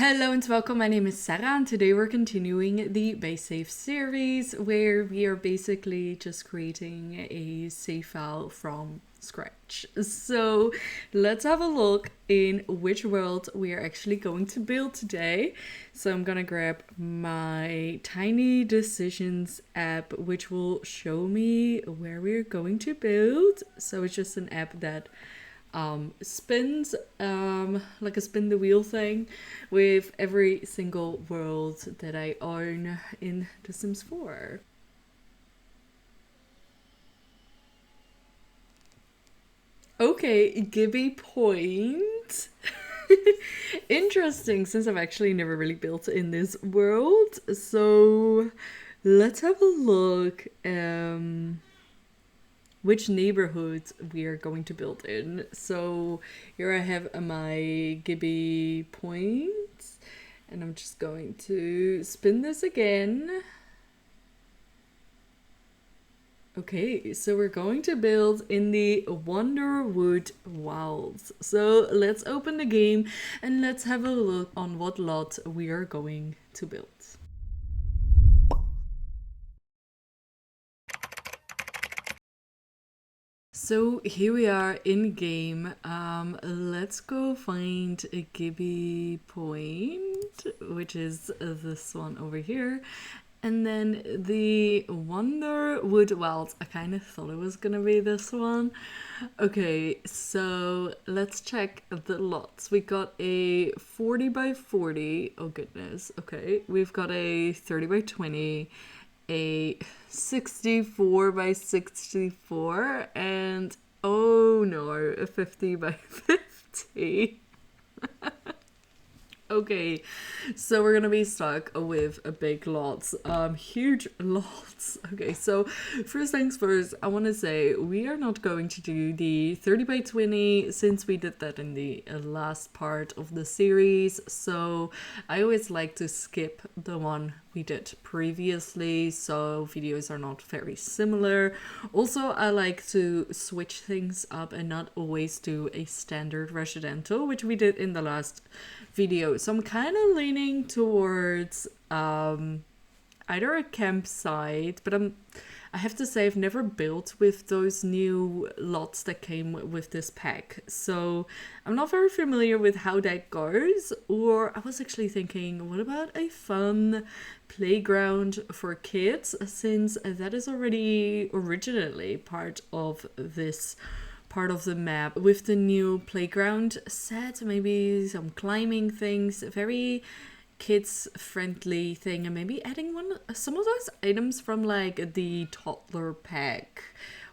Hello and welcome, my name is Sarah and today we're continuing the base save series where we are basically just creating a save file from scratch. So let's have a look in which world we are actually going to build today. So I'm gonna grab my Tiny Decisions app which will show me where we're going to build. So it's just an app that spins like a spin the wheel thing with every single world that I own in The Sims 4. Okay, Gibbi point. Interesting, since I've actually never really built in this world. So let's have a look. Which neighborhoods we are going to build in. So here I have my Gibbi points, and I'm just going to spin this again. Okay, so we're going to build in the Wonderwood Wilds. So let's open the game and let's have a look on what lot we are going to build. So here we are in game. Let's go find a Gibbi point, which is this one over here. And then the Wonderwood Wilds. I kind of thought it was gonna be this one. Okay, so let's check the lots. We got a 40 by 40. Oh goodness. Okay, we've got a 30 by 20, a 64 by 64, and oh no, a 50 by 50. Okay, so we're gonna be stuck with a big lots, huge lots. Okay, so first things first, I want to say we are not going to do the 30 by 20 since we did that in the last part of the series. So I always like to skip the one we did previously, so videos are not very similar. Also, I like to switch things up and not always do a standard residential, which we did in the last video. So I'm kind of leaning towards either a campsite, but I have to say I've never built with those new lots that came with this pack, so I'm not very familiar with how that goes. Or I was actually thinking, what about a fun playground for kids, since that is already originally part of this part of the map with the new playground set, maybe some climbing things, very kids friendly thing, and maybe adding some of those items from like the toddler pack,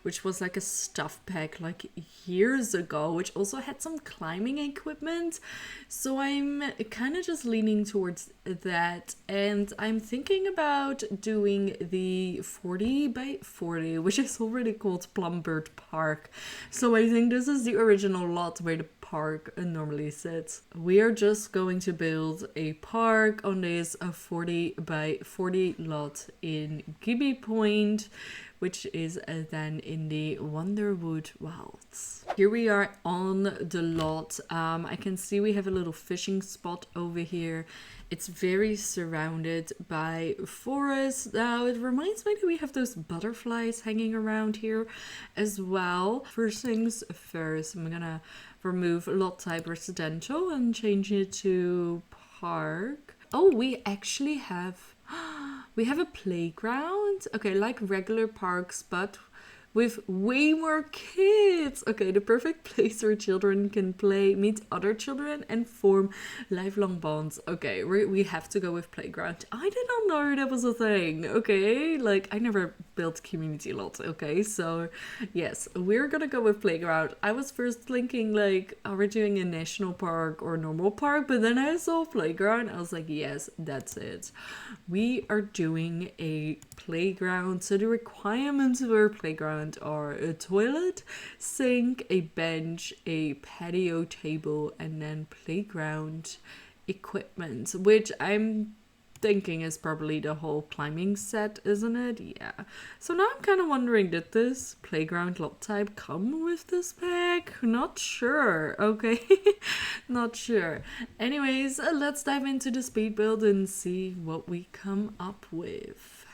which was like a stuff pack like years ago, which also had some climbing equipment. So I'm kind of just leaning towards that, and I'm thinking about doing the 40 by 40, which is already called Plumbird Park. So I think this is the original lot where the park normally sits. We are just going to build a park on this 40 by 40 lot in Gibbi Point, which is then in the Wonderwood Wilds. Here we are on the lot. I can see we have a little fishing spot over here. It's very surrounded by forest. Now it reminds me that we have those butterflies hanging around here as well. First things first, I'm gonna remove lot type residential and change it to park. Oh, we actually have we have a playground. Okay, like regular parks, but with way more kids. Okay, the perfect place where children can play, meet other children, and form lifelong bonds. Okay, we have to go with playground. I did not know that was a thing. Okay, like I never built community lots. Okay, so yes, we're gonna go with playground. I was first thinking like, are we doing a national park or normal park? But then I saw playground. I was like, yes, that's it. We are doing a playground. So the requirements for a playground are a toilet, sink, a bench, a patio table, and then playground equipment, which I'm thinking is probably the whole climbing set, isn't it? Yeah. So now I'm kind of wondering, did this playground lot type come with this pack? Not sure. Okay. Not sure. Anyways, let's dive into the speed build and see what we come up with.